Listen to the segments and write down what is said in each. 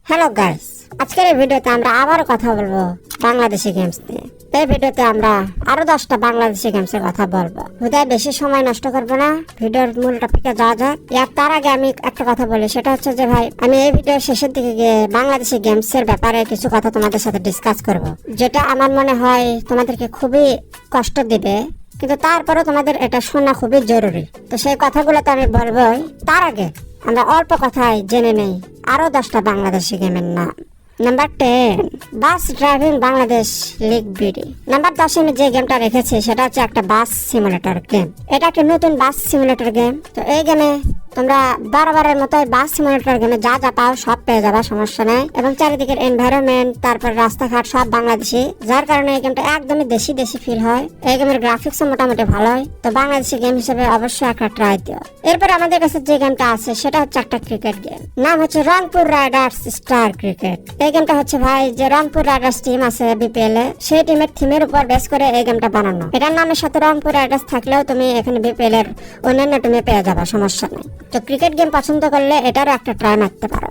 Hello guys, আজকের এই ভিডিওতে আমরা আবারও কথা বলবো বাংলাদেশি গেমস নিয়ে। এই ভিডিওতে আমরা আরো 10টা বাংলাদেশি গেমসের কথা বলবো। হুদায় বেশি সময় নষ্ট করবো না, ভিডিওর মূল টপিকে যাওয়া যাক। তার আগে আমি একটা কথা বলি, সেটা হচ্ছে যে ভাই আমি এই ভিডিওর শেষের দিকে গিয়ে বাংলাদেশি গেমসের ব্যাপারে কিছু কথা তোমাদের সাথে ডিসকাস করব, যেটা আমার মনে হয় তোমাদেরকে খুবই কষ্ট দিবে, কিন্তু তারপরেও তোমাদের এটা শোনা খুবই জরুরি। তো সেই কথাগুলো তো আমি বলবোই, তার আগে আমরা অল্প কথায় জেনে নেই আরো 10টা বাংলাদেশি গেমের নাম। Number 10, bus driving Bangladesh league BD. Number 10 আমি যে গেমটা রেখেছি সেটা হচ্ছে একটা বাস সিমুলেটর গেম। এটা একটা নতুন বাস সিমুলেটর গেম। তো এই গেমে তোমরা বারবারের মতো বাস সিমুলেটর গেমে যা যা পাও সব পেয়ে যাবা, সমস্যা নাই। এবং চারিদিকের এনভায়রনমেন্ট, তারপর রাস্তাঘাট সব বাংলাদেশি, যার কারণে এই গেমটা একদমই দেশি দেশি ফিল হয়। এই গেমের গ্রাফিক্সও মোটামুটি ভালো হয়। তো বাংলাদেশি গেম হিসেবে অবশ্যই একটা ট্রাই দিও। এরপর আমাদের কাছে যে গেমটা আছে সেটা হচ্ছে একটা ক্রিকেট গেম, নাম হচ্ছে রংপুর রাইডার্স স্টার ক্রিকেট। এই গেমটা হচ্ছে ভাই যে রংপুর রাইডার্স টিম আছে বিপিএল এ, সেই টিমের থিমের উপর বেস করে এই গেমটা বানানো। এটার নামের সাথে রংপুর রাইডার্স থাকলেও তুমি এখানে বিপিএল এর অন্যান্য টিমে পেয়ে যাবা, সমস্যা নেই। তো ক্রিকেট গেম পছন্দ করলে এটারও একটা ট্রাই মারতে পারো।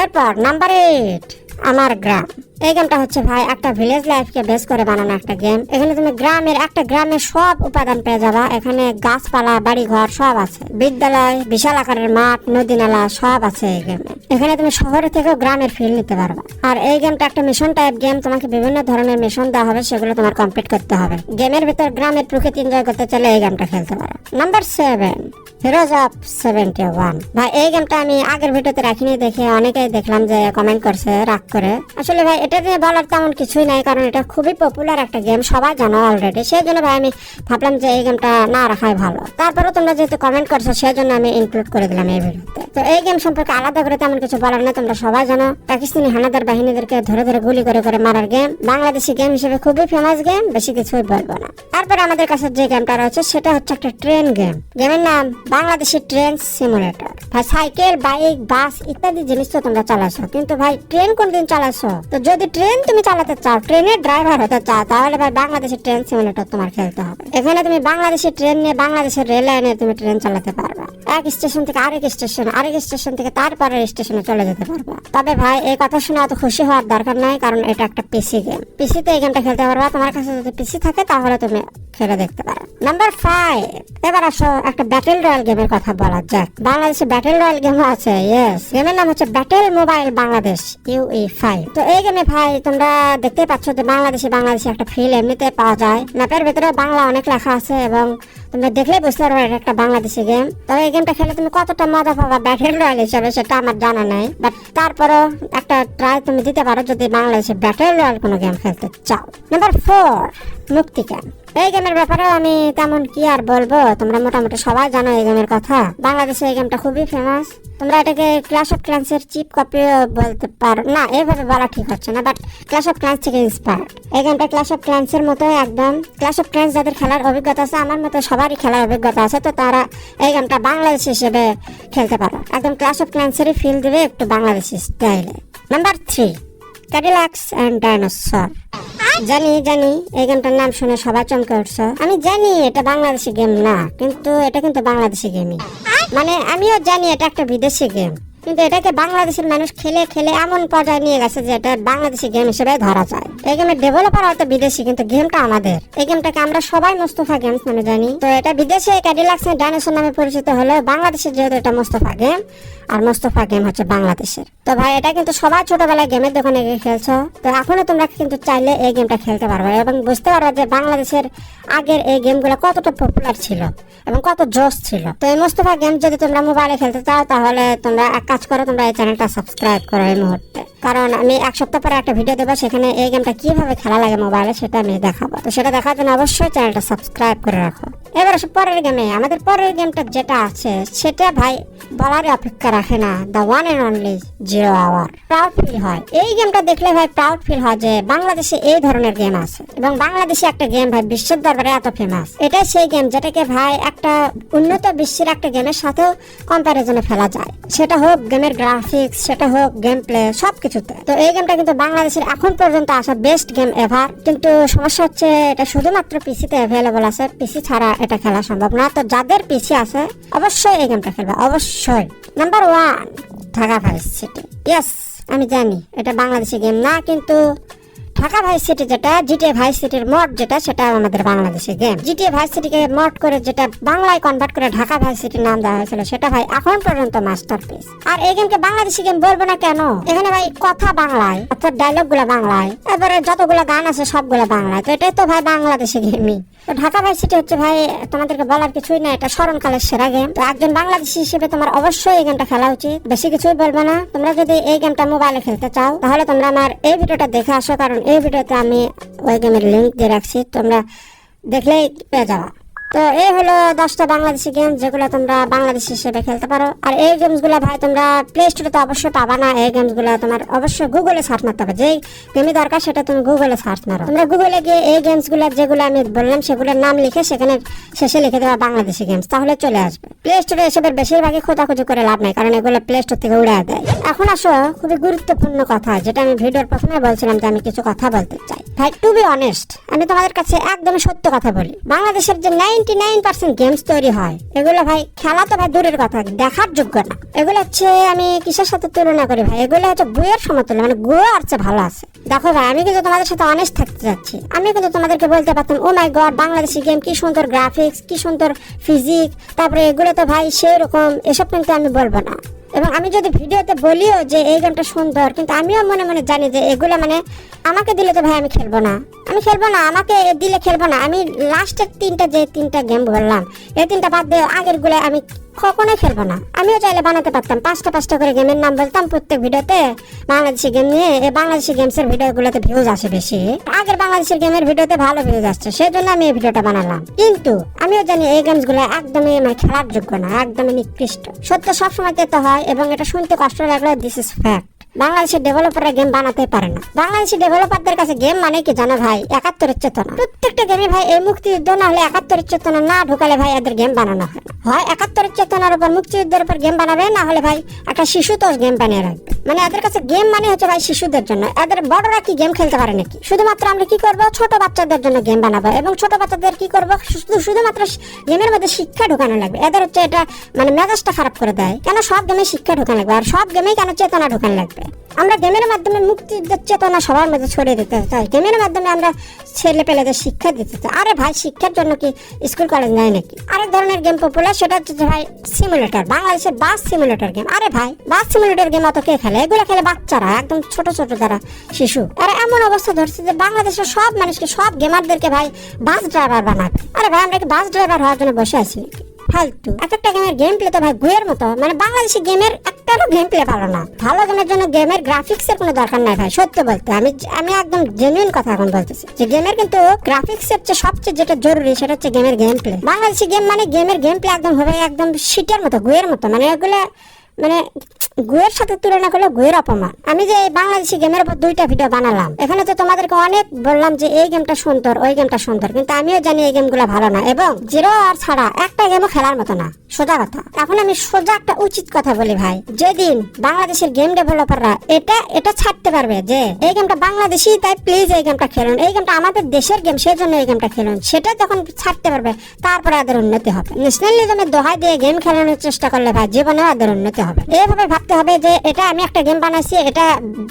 এরপর নাম্বার 8, আমার গ্রাম। এই গেমটা হচ্ছে ভাই একটা ভিলেজ লাইফকে বেস করে বানানো একটা গেম। এখানে তুমি গ্রামের সব উপাদান পেয়ে যাবা। এখানে গাছপালা, বাড়ি ঘর সব আছে, বিদ্যালয়, বিশাল আকারের মাঠ, নদী নালা সব আছে এই গেমে। এখানে তুমি শহরে থেকেও গ্রামের ফিল নিতে পারবা। আর এই গেমটা একটা মিশন টাইপ গেম, তোমাকে বিভিন্ন ধরনের মিশন দেওয়া হবে, সেগুলো তোমার কমপ্লিট করতে হবে। গেমের ভিতর গ্রামের প্রকৃতি এনজয় করতে চাইলে এই গেমটা খেলতে পারো। Number 7, heroes of 71। ভাই এই গেমটা আমি আগের ভিডিওতে রাখিনি, দেখে অনেকেই দেখলাম যে কমেন্ট করছে রাগ করে। আসলে ভাই এটা নিয়ে বলার তেমন কিছুই নাই, কারণ এটা খুবই পপুলার একটা গেম, সবাই জানো অলরেডি। সেই জন্য ভাই আমি ভাবলাম যে এই গেমটা না রাখাই ভালো। তারপরেও তোমরা যেহেতু কমেন্ট করছো সেই জন্য আমি ইনক্লুড করে দিলাম এই ভিডিওতে। তো এই গেম সম্পর্কে আলাদা করে তেমন কিছু বলার না, তোমরা সবাই জানো পাকিস্তানি হানাদার বাহিনীদেরকে ধরে ধরে গুলি করে করে মারার গেম। বাংলাদেশি গেম হিসেবে খুবই ফেমাস গেম, বেশি কিছুই বলবো না। তারপরে আমাদের কাছে যে গেমটা রয়েছে সেটা হচ্ছে একটা ট্রেন গেম। গেমের নাম বাংলাদেশি ট্রেন সিমুলেটর। ভাই সাইকেল, বাইক, বাস ইত্যাদি জিনিস তো তোমরা চালাচ্ছো, কিন্তু ভাই ট্রেন কোনদিন চালাচ্ছো? তো যদি ট্রেন তুমি চালাতে চাও, ট্রেনের ড্রাইভার হতে চাও, তাহলে ভাই বাংলাদেশি ট্রেন সিমুলেটর তোমার খেলতে হবে। এখানে তুমি বাংলাদেশি ট্রেন নিয়ে বাংলাদেশের রেল লাইনে তুমি ট্রেন চালাতে পারবা। এক স্টেশন থেকে আরেক স্টেশন থেকে তারপরের স্টেশনে চলে যেতে পারবা। তবে ভাই এই কথা শুনে অত খুশি হওয়ার দরকার নাই, কারণ এটা একটা পিসি গেম। পিসিতে এই গেমটা খেলতে পারবা। তোমার কাছে যদি পিসি থাকে তাহলে তুমি খেলে দেখতে পারো। নাম্বার 5, এবার আসো একটা ব্যাটেল রয়্যাল গেমের কথা বলা যাক। বাংলাদেশে ব্যাটেল রয়্যাল গেম আছে, ইয়েস। গেমের নাম হচ্ছে ব্যাটেল মোবাইল বাংলাদেশ UE5। তো এই গেমে ভাই তোমরা দেখতে পাচ্ছ যে বাংলাদেশি একটা ফিল এমনিতে পাওয়া যায়। ম্যাপের ভেতরে বাংলা অনেক লেখা আছে এবং তোমরা দেখলেই বুঝতে পারবে এটা একটা বাংলাদেশি গেম। তবে এই গেমটা খেলে তুমি কতটা মজা পাবা ব্যাটেল রয়্যাল হিসেবে সেটা আমার জানা নাই, বাট তারপরও একটা ট্রাই তুমি দিতে পারো যদি বাংলাদেশে ব্যাটেল রয়্যাল কোনো গেম খেলতে চাও। নাম্বার 4, মুক্তি ক্যাম্প। এই গেমের ব্যাপারে আমি তেমন কি আর বলবো, তোমরা মোটামুটি সবাই জানো এই গেমের কথা। বাংলাদেশে এই গেমটা খুবই ফেমাস। তোমরা এটাকে ক্ল্যাশ অফ ক্ল্যান্স এর চিপ কপিও বলতে পারো না, এইভাবে বলা ঠিক হচ্ছে না, বাট ক্ল্যাশ অফ ক্ল্যান্স থেকে ইন্সপায়ার্ড। এই গেমটা ক্ল্যাশ অফ ক্ল্যান্স এর মতো একদম। ক্ল্যাশ অফ ক্ল্যান্স যাদের খেলার অভিজ্ঞতা আছে, আমার মতো সবারই খেলার অভিজ্ঞতা আছে, তো তারা এই গেমটা বাংলাদেশ হিসেবে খেলতে পারো। একদম ক্ল্যাশ অফ ক্ল্যান্স এরই ফিল দিবে, একটু বাংলাদেশি স্টাইলে। Number 3, Cadillacs and dinosaurs. জানি এই গেমটার নাম শুনে সবাই চমকে উঠছো। আমি জানি এটা বাংলাদেশি গেম না, কিন্তু এটা কিন্তু বাংলাদেশি গেমই। মানে আমিও জানি এটা একটা বিদেশি গেম, কিন্তু এটাকে বাংলাদেশের মানুষ খেলে খেলে এমন পর্যায়ে নিয়ে গেছে যে এটা বাংলাদেশি গেম হিসেবে ধরা যায়। এই গেমের ডেভেলপার হয়তো বিদেশি, কিন্তু গেমটা আমাদের। এই গেমটাকে আমরা সবাই মোস্তফা গেমস নামে জানি। তো এটা বিদেশে ক্যাডিলাক্স এন্ড ডাইনোসর নামে পরিচিত হলেও বাংলাদেশের যেহেতু এটা মোস্তফা গেম, আর মোস্তফা গেম হচ্ছে বাংলাদেশের। তো ভাই এটা কিন্তু সবাই ছোটবেলায় গেমের দোকানে গিয়ে খেলছো, তো এখনো তোমরা কিন্তু চাইলে এই গেমটা খেলতে পারবে এবং বুঝতে পারবে যে বাংলাদেশের আগের এই গেমগুলো কতটা পপুলার ছিল এবং কত জোশ ছিল। তো এই মোস্তফা গেম যদি তোমরা মোবাইলে খেলতে চাও তাহলে তোমরা এক কাজ করো, তোমরা এই চ্যানেলটা সাবস্ক্রাইব করো এই মুহূর্তে, কারণ আমি এক সপ্তাহ পরে একটা ভিডিও দেবো, সেখানে এই গেমটা কিভাবে খেলা লাগে মোবাইলে সেটা আমি দেখাবো। তো সেটা দেখার জন্য অবশ্যই চ্যানেলটা সাবস্ক্রাইব করে রাখো। এবার আসো পরের গেমে। আমাদের পরের গেমটা যেটা আছে সেটা ভাই বলারই অপেক্ষা রাখে না, the one and only zero hour. Proud feel হয় এই গেমটা দেখলে, ভাই প্রাউড ফিল হয় যে বাংলাদেশে এই ধরনের গেম আছে এবং বাংলাদেশে একটা গেম ভাই বিশ্বের দরবারে এত ফেমাস। এটা সেই গেম যেটাকে ভাই একটা উন্নত বিশ্বের একটা গেমের সাথেও কম্পারিজনে ফেলা যায়, সেটা হোক গেমের গ্রাফিক্স, সেটা হোক গেম প্লে, সবকিছুতে। তো এই গেমটা কিন্তু বাংলাদেশের এখন পর্যন্ত আসা বেস্ট গেম এভার। কিন্তু সমস্যা হচ্ছে এটা শুধুমাত্র পিসিতে অ্যাভেলেবল আছে, পিসি ছাড়া এটা খেলা সম্ভব না। তো যাদের পিসি আছে অবশ্যই এই গেমটা খেলবে, অবশ্যই। Number 1, Dhaka vice city. Yes, আমি জানি এটা বাংলাদেশি গেম না, কিন্তু ঢাকা ভাইস সিটি যেটা জিটিএ ভাইস সিটির মড যেটা, সেটা আমাদের বাংলাদেশি গেম। জিটিএ ভাইস সিটিকে মড করে যেটা বাংলায় কনভার্ট করে ঢাকা ভাইস সিটির নাম দেওয়া হয়েছিল, সেটা ভাই এখন পর্যন্ত মাস্টারপিস। আর এই গেমকে বাংলাদেশি গেম বলবো না কেন? এখানে ভাই কথা বাংলায়, অর্থাৎ ডায়লগ গুলা বাংলায়, এবারে যতগুলো গান আছে সবগুলো বাংলায়, তো এটাই তো ভাই বাংলাদেশি গেমই। তো ঢাকা ভাইস সিটি হচ্ছে ভাই তোমাদেরকে বলার কিছুই না, এটা স্মরণকালের সেরা গেম। তো একজন বাংলাদেশি হিসেবে তোমার অবশ্যই এই গেমটা খেলা উচিত, বেশি কিছুই বলবো না। তোমরা যদি এই গেমটা মোবাইলে খেলতে চাও তাহলে তোমরা আমার এই ভিডিওটা দেখে আসো, কারণ এই ভিডিওতে আমি ওই গেমের লিঙ্ক দিয়ে রাখছি, তোমরা দেখলেই পেয়ে যাওয়া। তো এই হলো 10টা বাংলাদেশি গেম যেগুলো তোমরা বাংলাদেশ হিসেবে খেলতে পারো। আর এই গেমস গুলা ভাই তোমরা প্লে স্টোরে তো অবশ্যই পাবা না, এই গেমস গুলা তোমার অবশ্যই গুগলে সার্চ মারতে হবে। যেই গেমই দরকার সেটা তুমি গুগলে সার্চ মারো। তোমরা গুগলে গিয়ে এই গেমস গুলা যেগুলো আমি বললাম সেগুলোর নাম লিখে সেখানে শেষে লিখে দেওয়া বাংলাদেশি গেমস, তাহলে চলে আসবে। প্লে স্টোরে এসবের বেশিরভাগই খোঁজাখুঁজি করে লাভ নাই, কারণ এগুলো প্লে স্টোর থেকে উড়ে দেয়। এখন আসো খুবই গুরুত্বপূর্ণ কথা, যেটা আমি ভিডিওর প্রথমে বলছিলাম যে আমি কিছু কথা বলতে চাই। ভাই টু বি অনেস্ট, আমি তোমাদের কাছে একদমই সত্য কথা বলি, বাংলাদেশের যে 99% গেমস তৈরি হয় এগুলো ভাই খেলা তো ভাই দূরের কথা, দেখার যোগ্য না। এগুলো হচ্ছে আমি কিসের সাথে তুলনা করি ভাই, এগুলো হচ্ছে গুয়ের সমতুল্য, মানে গুয়ে আর চেয়ে ভালো আছে। দেখো ভাই আমি কিন্তু তোমাদের সাথে অনেস্ট থাকতে যাচ্ছি, আমি কিন্তু তোমাদেরকে বলতে পারতাম ও মাই গড বাংলাদেশি গেম কি সুন্দর গ্রাফিক্স, কি সুন্দর ফিজিক্স, তারপরে এগুলো তো ভাই সেই রকম, এসব কিন্তু আমি বলবো না। এবং আমি যদি ভিডিওতে বলিও যে এই গেমটা সুন্দর, কিন্তু আমিও মনে মনে জানি যে এগুলো মানে আমাকে দিলে তো ভাই আমি খেলবো না, আমাকে দিলে খেলবো না। আমি লাস্টের যে তিনটা গেম বললাম, এই তিনটা বাদ দিয়ে আগের গুলো আমি কখনোই খেলবো না। আমিও চাইলে বানাতে পারতাম 5টা করে গেমের নাম বলতাম প্রত্যেক ভিডিওতে বাংলাদেশি গেম নিয়ে। এই বাংলাদেশি গেমসের ভিডিওগুলোতে ভিউজ আসে বেশি, আগের বাংলাদেশের গেমের ভিডিওতে ভালো ভিউজ আসছে, সেই জন্য আমি এই ভিডিওটা বানালাম। কিন্তু আমিও জানি এই গেমস গুলো একদমই মানে খেলার যোগ্য না, একদমই নিকৃষ্ট। সত্য সবসময় তো হয়, এবং এটা শুনতে কষ্ট লাগলো, দিস ইজ ফ্যাক্ট। বাংলাদেশের ডেভেলপাররা গেম বানাতে পারে না। বাংলাদেশি ডেভেলপারদের কাছে গেম মানে কি জানো ভাই? 71-এর চেতনা। প্রত্যেকটা গেমে ভাই এই মুক্তিযুদ্ধ না হলে 71-এর চেতনা না ঢুকালে ভাই এদের গেম বানানো হয়। হয় 71-এর চেতনার উপর মুক্তিযুদ্ধের উপর গেম বানাবে, না হলে ভাই একটা শিশু তো গেম বানিয়ে রাখবে। মানে এদের কাছে গেম মানে হচ্ছে ভাই শিশুদের জন্য, এদের বড়রা কি গেম খেলতে পারে নাকি? শুধুমাত্র আমরা কি করবো, ছোট বাচ্চাদের জন্য গেম বানাবো, এবং ছোট বাচ্চাদের কি করবো, শুধুমাত্র গেমের মধ্যে শিক্ষা ঢোকানো লাগবে। এদের হচ্ছে এটা মানে মেজাজটা খারাপ করে দেয়। কেন সব গেমে শিক্ষা ঢোকানো লাগবে, আর সব গেমেই কেন চেতনা ঢোকানো লাগবে? আমরা গেমের মাধ্যমে মুক্তিযুদ্ধের চেতনা সবার মধ্যে ছড়িয়ে দিতে চাই, গেমের মাধ্যমে আমরা ছেলে পেলেদের শিক্ষা দিতে চাই। আরে ভাই শিক্ষার জন্য কি স্কুল কলেজ নাই নাকি? আরেক ধরনের গেম পপুলার, সেটা হচ্ছে ভাই সিমুলেটর, বাংলাদেশের বাস সিমুলেটর গেম। আরে ভাই বাস সিমুলেটর গেম অত কে খেলে? এগুলো খেলে বাচ্চারা, একদম ছোট যারা শিশু। আর এমন অবস্থা ধরছে যে বাংলাদেশের সব মানুষকে, সব গেমারদেরকে ভাই বাস ড্রাইভার বানাবে। আরে ভাই আমরা কি বাস ড্রাইভার হওয়ার জন্য বসে আছি নাকি? ফালতু একটা গেমের গেম প্লে তো ভাই গুয়ের মতো, মানে বাংলাদেশি গেমের একটারও গেম প্লে ভালো না। ভালো গেমের জন্য গেমের গ্রাফিক্স এর কোনো দরকার নাই ভাই, সত্য বলতে আমি একদম জেনুইন কথা এখন বলতেছি, যে গেমের কিন্তু গ্রাফিক্স এর চেয়ে সবচেয়ে যেটা জরুরি সেটা হচ্ছে গেমের গেম প্লে। বাংলাদেশি গেম মানে গেমের গেম প্লে একদম হবে একদম শীটের মতো, গুয়ের মতো, মানে এগুলা মানে গুয়ের সাথে তুলনা করলে গুয়ের অপমান। আমি যে বাংলাদেশি গেমের উপর 2টা ভিডিও বানালাম, এখানে তো তোমাদেরকে অনেক বললাম যে এই গেমটা সুন্দর, ওই গেমটা সুন্দর, কিন্তু আমিও জানি এই গেমগুলো ভালো না, এবং জিরো আর ছাড়া একটা গেমও খেলার মতো না, সোজা কথা। এখন আমি সোজা একটা উচিত কথা বলি ভাই, যেদিন বাংলাদেশের গেম ডেভেলপাররা এটা ছাড়তে পারবে যে এই গেমটা বাংলাদেশি, তাই প্লিজ এই গেমটা খেলুন, এই গেমটা আমাদের দেশের গেম, সেই জন্য এই গেমটা খেলুন, সেটা যখন ছাড়তে পারবে তারপরে এদের উন্নতি হবে। ন্যাশনালিজমের দোহাই দিয়ে গেম খেলানোর চেষ্টা করলে ভাই জীবনেও এদের উন্নতি হবে। এইভাবে ভাবতে হবে যে এটা আমি একটা গেম বানাইছি, এটা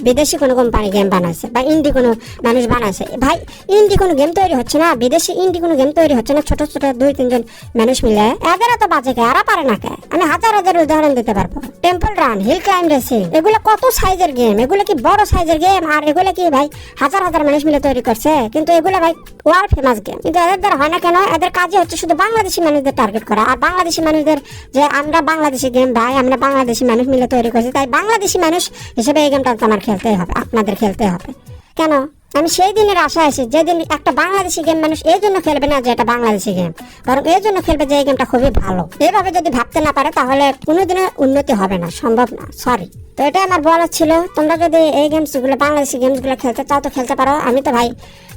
বিদেশি কোনো কোম্পানি গেম বানাইছে বা ইন্ডি কোনো মানুষ বানাইছে। ভাই ইন্ডি কোনো গেম তৈরি হচ্ছে না, বিদেশি ইন্ডি কোনো গেম তৈরি হচ্ছে না, ছোট 2-3 জন মানুষ মিলে। এদেরও তো বাজে কে, আরা পারে না কে? আমি হাজার উদাহরণ দিতে পারবো। Temple run, hill climb racing, এগুলো কত সাইজের গেম, এগুলো কি বড় সাইজের গেম, আর এগুলো কি ভাই হাজার মানুষ মিলে তৈরি করছে, কিন্তু এগুলো ভাই ওয়ার্ল্ড ফেমাস গেম। কিন্তু এদের দ্বারা হয় না কেন? এদের কাজই হচ্ছে শুধু বাংলাদেশি মানুষদের টার্গেট করা, আর বাংলাদেশি মানুষদের যে আমরা বাংলাদেশি গেম ভাই, আমরা বাংলাদেশি মানুষ মিলে তৈরি করছি, তাই বাংলাদেশি মানুষ হিসেবে এই গেমটা তোমার খেলতেই হবে, আপনাদের খেলতে হবে। কেন? আমি সেই দিনের আশা আছি যেদিন একটা বাংলাদেশি গেম মানুষ এই জন্য খেলবে না যে এটা বাংলাদেশি গেম, বরং এই জন্য খেলবে যে এই গেমটা খুবই ভালো। এভাবে যদি ভাবতে না পারে তাহলে কোনোদিনও উন্নতি হবে না, সম্ভব না। সরি। তো এটা আমার বলার ছিল, তোমরা যদি এই গেমসগুলো বাংলাদেশি গেমসগুলো খেলতে চাও তো খেলতে পারো, আমি তো ভাই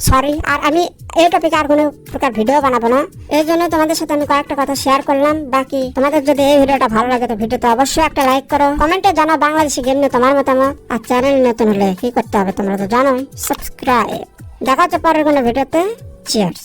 সরি। আর আমি এই টপিকে আর কোনো প্রকার ভিডিও বানাবো না, এই জন্য তোমাদের সাথে আমি কয়েকটা কথা শেয়ার করলাম। বাকি তোমাদের যদি এই ভিডিওটা ভালো লাগে তো ভিডিওতে অবশ্যই একটা লাইক করো, কমেন্টে জানাও বাংলাদেশি গেম নিয়ে তোমার মতামত, আর চ্যানেল নতুন হলে কি করতে হবে তোমরা তো জানোই, সাবস্ক্রাইব। দেখা হচ্ছে পরের কোনো ভিডিওতে। চিয়ার্স।